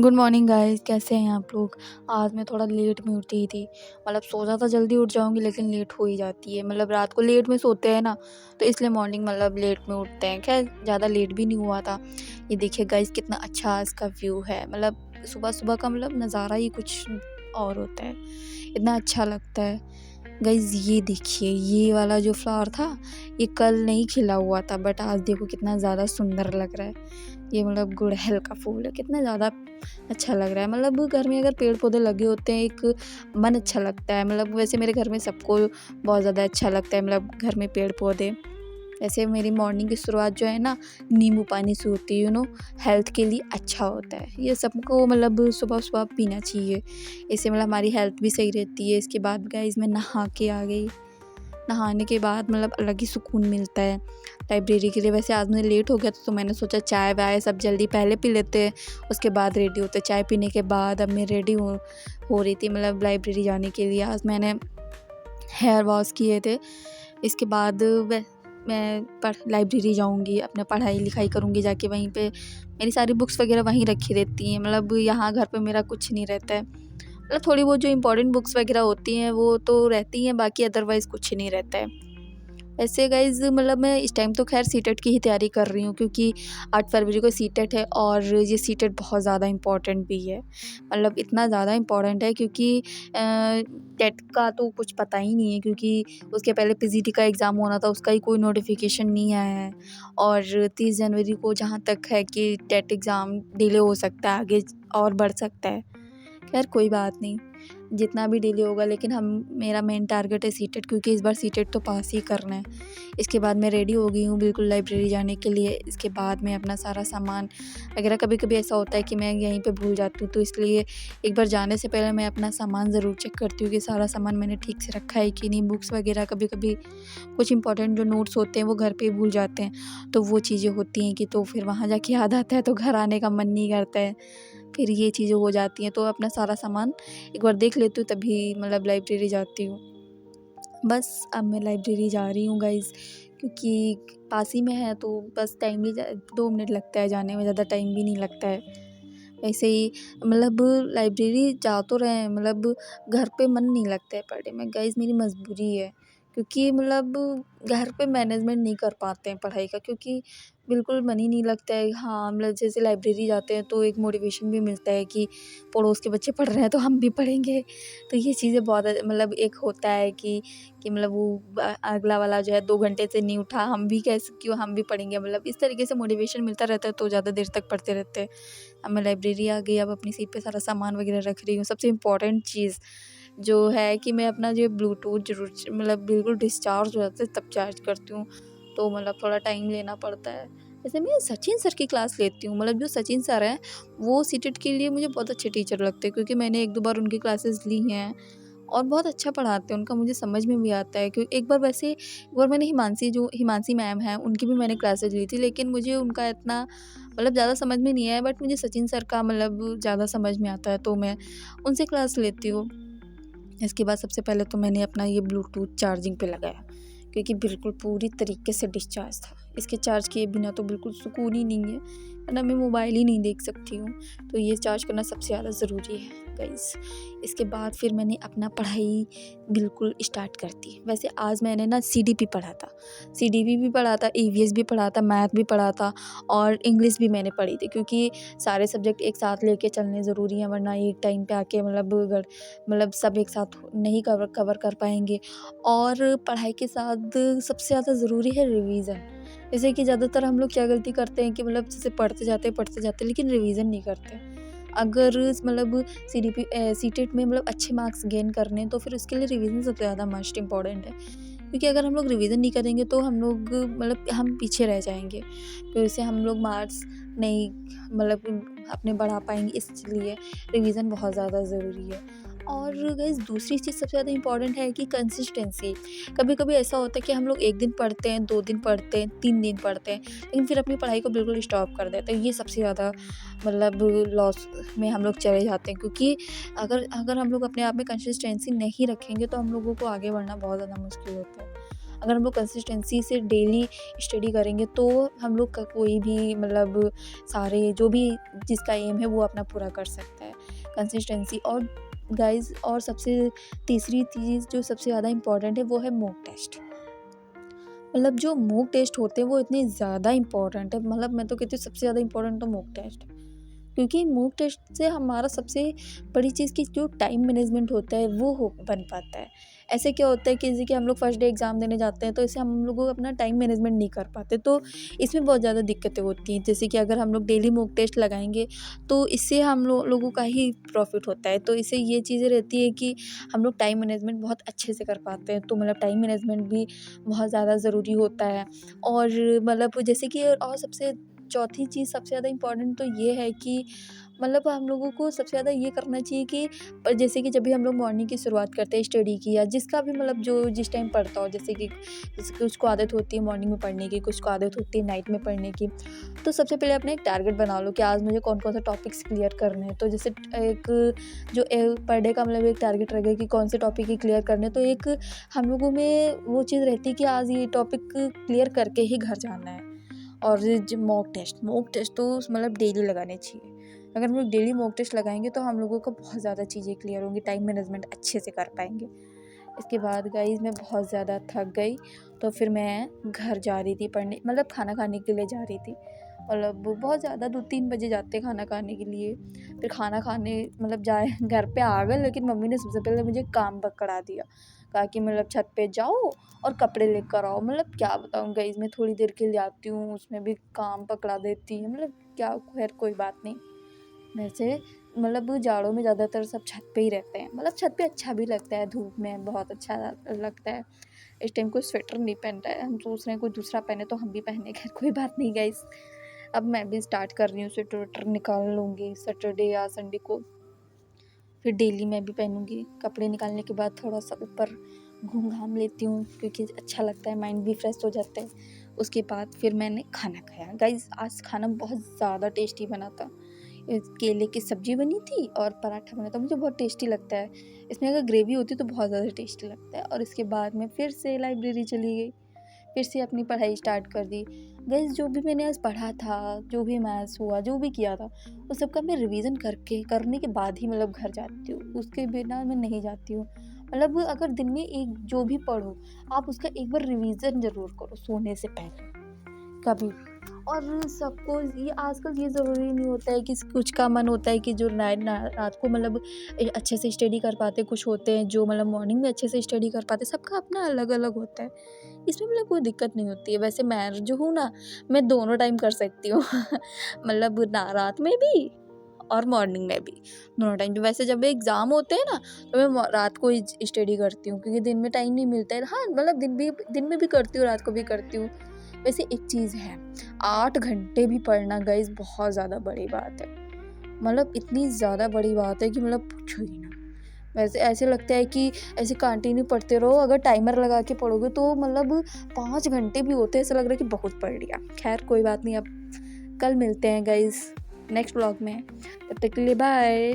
Good morning guys, कैसे हैं आप लोग। आज मैं थोड़ा लेट में उठी थी। मतलब सोचा था जल्दी उठ जाऊंगी लेकिन लेट हो ही जाती है। मतलब रात को लेट में सोते हैं ना, तो इसलिए मॉर्निंग मतलब लेट में उठते हैं। खैर ज़्यादा लेट भी नहीं हुआ था। ये देखिए गाइस, कितना अच्छा इसका व्यू है। मतलब सुबह सुबह का मतलब नज़ारा ही कुछ और होता है, इतना अच्छा लगता है। गाइस ये देखिए, ये वाला जो फ्लावर था, ये कल नहीं खिला हुआ था, बट आज देखो कितना ज़्यादा सुंदर लग रहा है। ये मतलब गुड़हल का फूल है, कितना ज़्यादा अच्छा लग रहा है। मतलब घर में अगर पेड़ पौधे लगे होते हैं, एक मन अच्छा लगता है। मतलब वैसे मेरे घर में सबको बहुत ज़्यादा अच्छा लगता है, मतलब घर में पेड़ पौधे। वैसे मेरी मॉर्निंग की शुरुआत जो है ना, नींबू पानी से होती है। हेल्थ के लिए अच्छा होता है ये सबको। मतलब सुबह सुबह पीना चाहिए, इससे मतलब हमारी हेल्थ भी सही रहती है। इसके बाद गाइस मैं नहा के आ गई। नहाने के बाद मतलब अलग ही सुकून मिलता है लाइब्रेरी के लिए। वैसे आज मैं लेट हो गया था, तो मैंने सोचा चाय वाय सब जल्दी पहले पी लेते हैं, उसके बाद रेडी होते। चाय पीने के बाद अब मैं रेडी हो रही थी मतलब लाइब्रेरी जाने के लिए। आज मैंने हेयर वॉश किए थे। इसके बाद मैं लाइब्रेरी जाऊंगी, अपना पढ़ाई लिखाई करूंगी जाके वहीं पे। मेरी सारी बुक्स वगैरह वहीं रखी रहती हैं। मतलब यहाँ घर पे मेरा कुछ नहीं रहता है। मतलब थोड़ी बहुत जो इंपॉर्टेंट बुक्स वगैरह होती हैं वो तो रहती हैं, बाकी अदरवाइज़ कुछ नहीं रहता है। ऐसे गाइज़ मतलब मैं इस टाइम तो खैर सीटेट की ही तैयारी कर रही हूँ, क्योंकि 8 फरवरी को सीटेट है और ये सीटेट बहुत ज़्यादा इम्पॉर्टेंट भी है। मतलब इतना ज़्यादा इम्पॉर्टेंट है क्योंकि टेट का तो कुछ पता ही नहीं है, क्योंकि उसके पहले पीजीटी का एग्ज़ाम होना था, उसका ही कोई नोटिफिकेशन नहीं आया है। और 30 जनवरी को जहाँ तक है कि टेट एग्ज़ाम डिले हो सकता है, आगे और बढ़ सकता है। खैर कोई बात नहीं, जितना भी डिले होगा, लेकिन मेरा मेन टारगेट है सीटेट, क्योंकि इस बार सीटेट तो पास ही करना है। इसके बाद मैं रेडी हो गई हूँ बिल्कुल लाइब्रेरी जाने के लिए। इसके बाद मैं अपना सारा सामान वगैरह, कभी कभी ऐसा होता है कि मैं यहीं पे भूल जाती हूँ, तो इसलिए एक बार जाने से पहले मैं अपना सामान ज़रूर चेक करती हूँ कि सारा सामान मैंने ठीक से रखा है कि नहीं। बुक्स वगैरह कभी कभी कुछ इंपॉर्टेंट जो नोट्स होते हैं वो घर पे ही भूल जाते हैं, तो वो चीज़ें होती हैं कि तो फिर वहाँ जाके याद आता है, तो घर आने का मन नहीं करता है। फिर ये चीज़ें हो जाती हैं, तो अपना सारा सामान एक बार देख लेती हूँ, तभी मतलब लाइब्रेरी जाती हूँ। बस अब मैं लाइब्रेरी जा रही हूँ गाइज़, क्योंकि पास ही में है, तो बस टाइम भी 2 मिनट लगता है जाने में, ज़्यादा टाइम भी नहीं लगता है। वैसे ही मतलब लाइब्रेरी जा तो रहे हैं, मतलब घर पे मन नहीं लगता है पढ़ने में गाइज़, मेरी मजबूरी है। क्योंकि मतलब घर पे मैनेजमेंट नहीं कर पाते हैं पढ़ाई का, क्योंकि बिल्कुल मन ही नहीं लगता है। हाँ, मतलब जैसे लाइब्रेरी जाते हैं तो एक मोटिवेशन भी मिलता है कि पड़ोस के बच्चे पढ़ रहे हैं तो हम भी पढ़ेंगे। तो ये चीज़ें बहुत मतलब एक होता है कि मतलब वो अगला वाला जो है 2 घंटे से नहीं उठा, हम भी कैसे क्यों, हम भी पढ़ेंगे। मतलब इस तरीके से मोटिवेशन मिलता रहता है, तो ज़्यादा देर तक पढ़ते रहते हैं। अब मैं लाइब्रेरी आ गई, अब अपनी सीट पे सारा सामान वगैरह रख रही हूँ। सबसे इम्पोर्टेंट चीज़ जो है कि मैं अपना जो ब्लूटूथ ज़रूर मतलब बिल्कुल डिस्चार्ज हो जाता है तब चार्ज करती हूँ, तो मतलब थोड़ा टाइम लेना पड़ता है। जैसे मैं सचिन सर की क्लास लेती हूँ। मतलब जो सचिन सर हैं, वो सीटेट के लिए मुझे बहुत अच्छे टीचर लगते हैं, क्योंकि मैंने 1-2 बार उनकी क्लासेस ली हैं और बहुत अच्छा पढ़ाते हैं। उनका मुझे समझ में भी आता है। क्योंकि एक बार मैंने हिमांशी मैम हैं, उनकी भी मैंने क्लासेस ली थी, लेकिन मुझे उनका इतना मतलब ज़्यादा समझ में नहीं आया। बट मुझे सचिन सर का मतलब ज़्यादा समझ में आता है, तो मैं उनसे क्लास लेती हूँ। इसके बाद सबसे पहले तो मैंने अपना ये ब्लूटूथ चार्जिंग पे लगाया, क्योंकि बिल्कुल पूरी तरीके से डिस्चार्ज था। इसके चार्ज किए बिना तो बिल्कुल सुकून ही नहीं है, वरना मैं मोबाइल ही नहीं देख सकती हूँ। तो ये चार्ज करना सबसे ज़्यादा ज़रूरी है गाइस। इसके बाद फिर मैंने अपना पढ़ाई बिल्कुल स्टार्ट कर दी। वैसे आज मैंने ना सीडीपी पढ़ा था, सीडीपी भी पढ़ा था, ईवीएस भी पढ़ा था, मैथ भी पढ़ा था और इंग्लिश भी मैंने पढ़ी थी, क्योंकि सारे सब्जेक्ट एक साथ लेके चलने ज़रूरी हैं, वरना एक टाइम पे आके मतलब सब एक साथ नहीं कवर कर पाएंगे। और पढ़ाई के साथ सबसे ज़्यादा ज़रूरी है रिवीज़न। जैसे कि ज़्यादातर हम लोग क्या गलती करते हैं कि मतलब जैसे पढ़ते जाते लेकिन रिवीज़न नहीं करते। अगर मतलब सीटेट में मतलब अच्छे मार्क्स गेन करने हैं, तो फिर उसके लिए रिवीज़न सबसे ज़्यादा मस्ट इम्पॉर्टेंट है। क्योंकि अगर हम लोग रिवीज़न नहीं करेंगे तो हम लोग मतलब हम पीछे रह जाएंगे, तो इससे हम लोग मार्क्स नहीं मतलब अपने बढ़ा पाएंगे। इसलिए रिवीज़न बहुत ज़्यादा ज़रूरी है। और गाइस दूसरी चीज़ सबसे ज़्यादा इम्पॉर्टेंट है कि कंसिस्टेंसी। कभी कभी ऐसा होता है कि हम लोग 1 दिन पढ़ते हैं, 2 दिन पढ़ते हैं, 3 दिन पढ़ते हैं, लेकिन फिर अपनी पढ़ाई को बिल्कुल स्टॉप कर देते हैं। ये सबसे ज़्यादा मतलब लॉस में हम लोग चले जाते हैं, क्योंकि अगर हम लोग अपने आप में कंसिस्टेंसी नहीं रखेंगे तो हम लोगों को आगे बढ़ना बहुत ज़्यादा मुश्किल होता है। अगर हम लोग कंसिस्टेंसी से डेली स्टडी करेंगे तो हम लोग का कोई भी मतलब सारे जो भी जिसका एम है वो अपना पूरा कर सकता है। कंसिस्टेंसी और गाइस और सबसे तीसरी चीज़ जो सबसे ज़्यादा इम्पॉर्टेंट है वो है मॉक टेस्ट। मतलब जो मॉक टेस्ट होते हैं वो इतने ज़्यादा इम्पॉर्टेंट है, मतलब मैं तो कहती हूँ सबसे ज़्यादा इम्पॉर्टेंट तो मॉक टेस्ट, क्योंकि मॉक टेस्ट से हमारा सबसे बड़ी चीज़ की जो टाइम मैनेजमेंट होता है वो हो बन पाता है। ऐसे क्या होता है कि जैसे कि हम लोग फर्स्ट डे एग्ज़ाम देने जाते हैं तो इससे हम लोगों को अपना टाइम मैनेजमेंट नहीं कर पाते, तो इसमें बहुत ज़्यादा दिक्कतें होती हैं। जैसे कि अगर हम लोग डेली मॉक टेस्ट लगाएंगे तो इससे हम लोगों का ही प्रॉफिट होता है। तो इससे ये चीज़ें रहती है कि हम लोग टाइम मैनेजमेंट बहुत अच्छे से कर पाते हैं, तो मतलब टाइम मैनेजमेंट भी बहुत ज़्यादा ज़रूरी होता है। और मतलब जैसे कि और सबसे चौथी चीज़ सबसे ज़्यादा इम्पॉर्टेंट तो ये है कि मतलब हम लोगों को सबसे ज़्यादा ये करना चाहिए कि जैसे कि जब भी हम लोग मॉर्निंग की शुरुआत करते हैं स्टडी की, या जिसका भी मतलब जो जिस टाइम पढ़ता हो, जैसे कि कुछ को आदत होती है मॉर्निंग में पढ़ने की, कुछ को आदत होती है नाइट में पढ़ने की, तो सबसे पहले अपना एक टारगेट बना लो कि आज मुझे कौन कौन से टॉपिक्स क्लियर करने हैं। तो जैसे एक जो पर डे का मतलब एक टारगेट रहेगा कि कौन से टॉपिक ही क्लियर करने, तो एक हम लोगों में वो चीज़ रहती है कि आज ये टॉपिक क्लियर करके ही घर जाना है। और जो मॉक टेस्ट तो मतलब डेली लगाने चाहिए। अगर हम लोग डेली मॉक टेस्ट लगाएंगे तो हम लोगों को बहुत ज़्यादा चीज़ें क्लियर होंगी, टाइम मैनेजमेंट अच्छे से कर पाएंगे। इसके बाद गाइस मैं बहुत ज़्यादा थक गई, तो फिर मैं घर जा रही थी पढ़ने, मतलब खाना खाने के लिए जा रही थी। मतलब बहुत ज़्यादा 2-3 बजे जाते खाना खाने के लिए। फिर खाना खाने मतलब जाए घर पे आ गए, लेकिन मम्मी ने सबसे पहले मुझे काम पकड़ा दिया, कहा कि मतलब छत पे जाओ और कपड़े लेकर आओ। मतलब क्या बताऊँ गाइस, मैं थोड़ी देर के लिए आती हूँ उसमें भी काम पकड़ा देती है। मतलब क्या, खैर कोई बात नहीं। वैसे मतलब जाड़ों में ज़्यादातर सब छत पे ही रहते हैं, मतलब छत पे अच्छा भी लगता है, धूप में बहुत अच्छा लगता है। इस टाइम कोई स्वेटर नहीं पहन रहा है, हम सोच रहे हैं कोई दूसरा पहने तो हम भी पहने, खैर कोई बात नहीं गाइस। अब मैं भी स्टार्ट कर रही हूँ, स्वेटर वेटर निकाल लूँगी सैटरडे या संडे को, फिर डेली मैं भी पहनूँगी। कपड़े निकालने के बाद थोड़ा सा ऊपर घूम घाम लेती हूँ क्योंकि अच्छा लगता है, माइंड भी फ्रेश हो जाता है। उसके बाद फिर मैंने खाना खाया। गाइस आज खाना बहुत ज़्यादा टेस्टी बना था। केले की सब्ज़ी बनी थी और पराठा बना था, मुझे बहुत टेस्टी लगता है। इसमें अगर ग्रेवी होती तो बहुत ज़्यादा टेस्टी लगता है। और इसके बाद मैं फिर से लाइब्रेरी चली गई, फिर से अपनी पढ़ाई स्टार्ट कर दी। गाइस जो भी मैंने आज पढ़ा था, जो भी मैथ्स हुआ, जो भी किया था, उस सब का मैं रिवीजन करने के बाद ही मतलब घर जाती हूँ, उसके बिना मैं नहीं जाती हूँ। मतलब अगर दिन में एक जो भी पढ़ो, आप उसका एक बार रिवीजन ज़रूर करो सोने से पहले कभी भी। और सबको ये आजकल ये ज़रूरी नहीं होता है कि कुछ का मन होता है कि जो रात को मतलब अच्छे से स्टडी कर पाते, कुछ होते हैं जो मतलब मॉर्निंग में अच्छे से स्टडी कर पाते, सबका अपना अलग अलग होता है। इसमें मतलब कोई दिक्कत नहीं होती है। वैसे मैं जो हूँ ना, मैं दोनों टाइम कर सकती हूँ मतलब ना रात में भी और मॉर्निंग में भी, दोनों टाइम। वैसे जब एग्ज़ाम होते हैं ना तो मैं रात को ही स्टडी करती हूँ, क्योंकि दिन में टाइम नहीं मिलता है। हाँ मतलब दिन में भी करती हूँ, रात को भी करती हूँ। वैसे एक चीज़ है, 8 घंटे भी पढ़ना गाइस बहुत ज़्यादा बड़ी बात है। मतलब इतनी ज़्यादा बड़ी बात है कि मतलब पूछो ही ना। वैसे ऐसे लगता है कि ऐसे कंटिन्यू पढ़ते रहो, अगर टाइमर लगा के पढ़ोगे तो मतलब 5 घंटे भी होते हैं, ऐसा लग रहा है कि बहुत पढ़ लिया। खैर कोई बात नहीं, अब कल मिलते हैं गाइस नेक्स्ट व्लॉग में, तब तक के लिए बाय।